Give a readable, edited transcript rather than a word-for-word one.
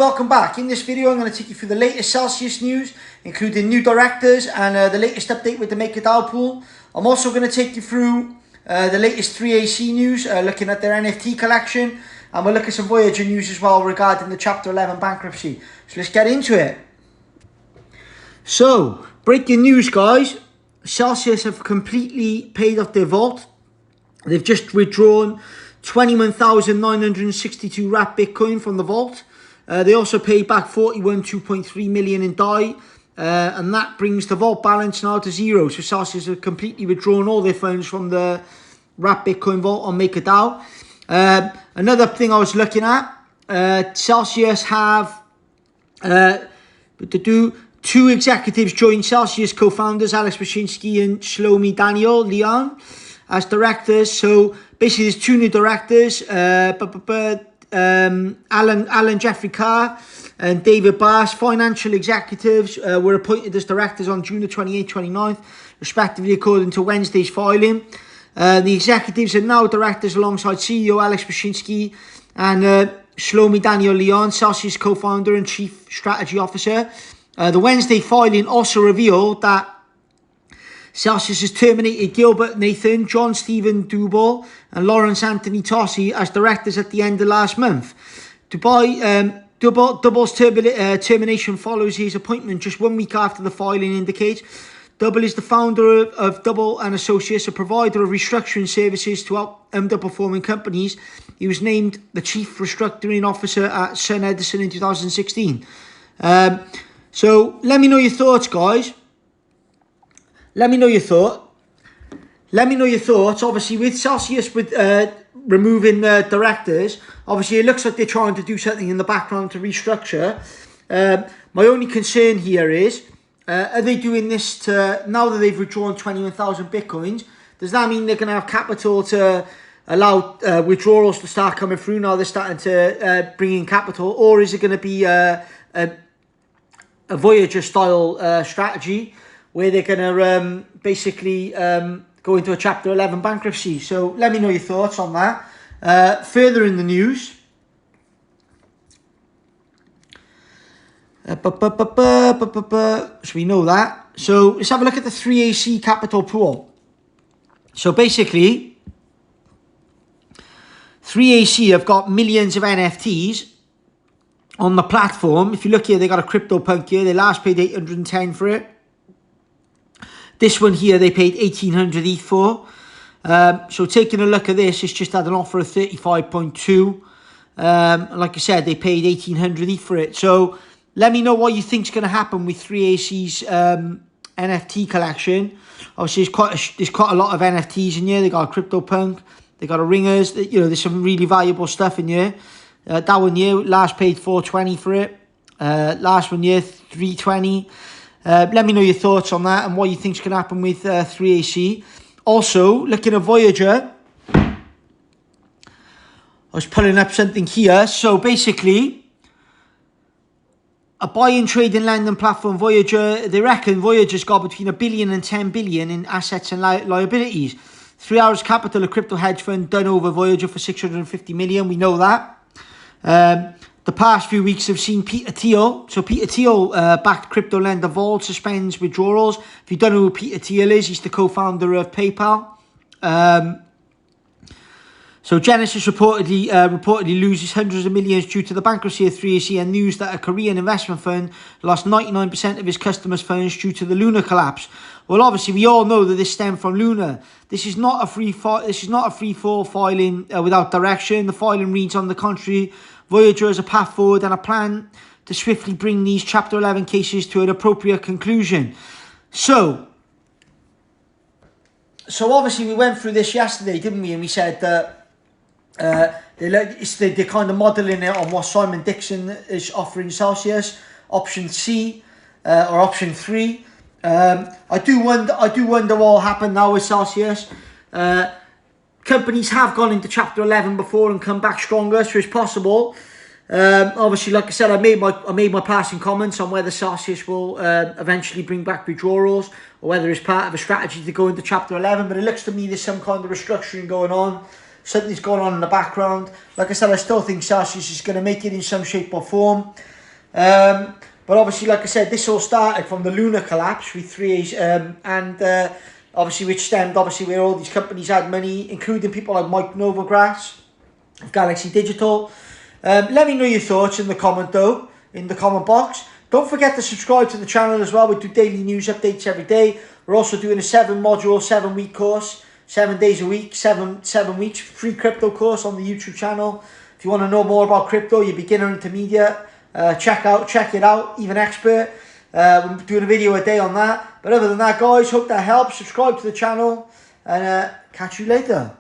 Welcome back. In this video I'm going to take you through the latest Celsius news, including new directors and the latest update with the MakerDAO pool. I'm also going to take you through the latest 3AC news, looking at their NFT collection, and we'll look at some Voyager news as well regarding the Chapter 11 bankruptcy. So let's get into it. So, breaking news guys, Celsius have completely paid off their vault. They've just withdrawn 21,962 wrapped Bitcoin from the vault. They also paid back 2.3 million in DAI, and that brings the vault balance now to zero. So Celsius have completely withdrawn all their funds from the wrapped Bitcoin vault on MakerDAO. Another thing I was looking at, Celsius have two executives joined Celsius co-founders, Alex Wyszynski and Shlomi Daniel Leon, as directors. So basically there's two new directors, Alan Jeffrey Carr and David Bass. Financial executives were appointed as directors on June the 28th, 29th, respectively, according to Wednesday's filing. The executives are now directors alongside CEO Alex Wyszynski and Shlomi Daniel Leon, Celsius co-founder and chief strategy officer. The Wednesday filing also revealed that Celsius has terminated Gilbert Nathan, John Stephen Dubal and Lawrence Anthony Tossi as directors at the end of last month. Dubal's termination follows his appointment just 1 week after the filing indicates. Dubal is the founder of Dubal and Associates, a provider of restructuring services to underperforming companies. He was named the chief restructuring officer at Sun Edison in 2016. So let me know your thoughts, guys. Let me know your thoughts. Obviously, with Celsius removing the directors, obviously it looks like they're trying to do something in the background to restructure. My only concern here is, are they doing this to, now that they've withdrawn 21,000 Bitcoins, does that mean they're going to have capital to allow withdrawals to start coming through now they're starting to bring in capital? Or is it going to be a Voyager style strategy where they're going to basically go into a Chapter 11 bankruptcy? So let me know your thoughts on that. Further in the news, so we know that. So let's have a look at the 3AC capital pool. So basically, 3AC have got millions of NFTs on the platform. If you look here, they got a CryptoPunk here. They last paid 810 for it. This one here, they paid 1,800 ETH for. So taking a look at this, it's just had an offer of 35.2. Like I said, they paid 1,800 ETH for it. So let me know what you think is going to happen with 3AC's NFT collection. Obviously, there's quite a lot of NFTs in here. They got a CryptoPunk, they got a Ringers. There's some really valuable stuff in here. That one here, last paid 420 for it. Last one here, 320. Let me know your thoughts on that and what you think is going to happen with 3AC. Also, looking at Voyager, I was pulling up something here. So basically, a buying, trading, lending platform, Voyager, they reckon Voyager's got between 1 billion and 10 billion in assets and liabilities. 3 Hours Capital, a crypto hedge fund, done over Voyager for 650 million. We know that. The past few weeks have seen Peter Thiel. So Peter Thiel, backed crypto lender Vault, suspends withdrawals. If you don't know who Peter Thiel is, he's the co-founder of PayPal. So Genesis reportedly loses hundreds of millions due to the bankruptcy of 3AC, and news that a Korean investment fund lost 99% of its customers' funds due to the Luna collapse. Well, obviously, we all know that this stemmed from Luna. This is not a free fall filing without direction. The filing reads, on the contrary, Voyager has a path forward and a plan to swiftly bring these Chapter 11 cases to an appropriate conclusion. So obviously we went through this yesterday, didn't we? And we said that they're kind of modelling it on what Simon Dixon is offering Celsius, option C or option 3. I do wonder what will happen now with Celsius. Companies have gone into Chapter 11 before and come back stronger, so it's possible. Obviously, like I said, I made my passing comments on whether Celsius will eventually bring back withdrawals or whether it's part of a strategy to go into Chapter 11. But it looks to me there's some kind of restructuring going on. something's going on in the background. Like I said, I still think Celsius is going to make it in some shape or form. But obviously, like I said, this all started from the lunar collapse with 3Ac, and obviously which stemmed obviously where all these companies had money, including people like Mike Novogratz of Galaxy Digital. Let me know your thoughts in the comment box. Don't forget to subscribe to the channel as well. We do daily news updates every day. We're also doing a 7-module, 7-week course, 7 days a week, 7 weeks, free crypto course on the YouTube channel. If you want to know more about crypto, you're beginner, intermediate, check it out, even expert. We're doing a video a day on that. But other than that, guys, hope that helps. Subscribe to the channel, and catch you later.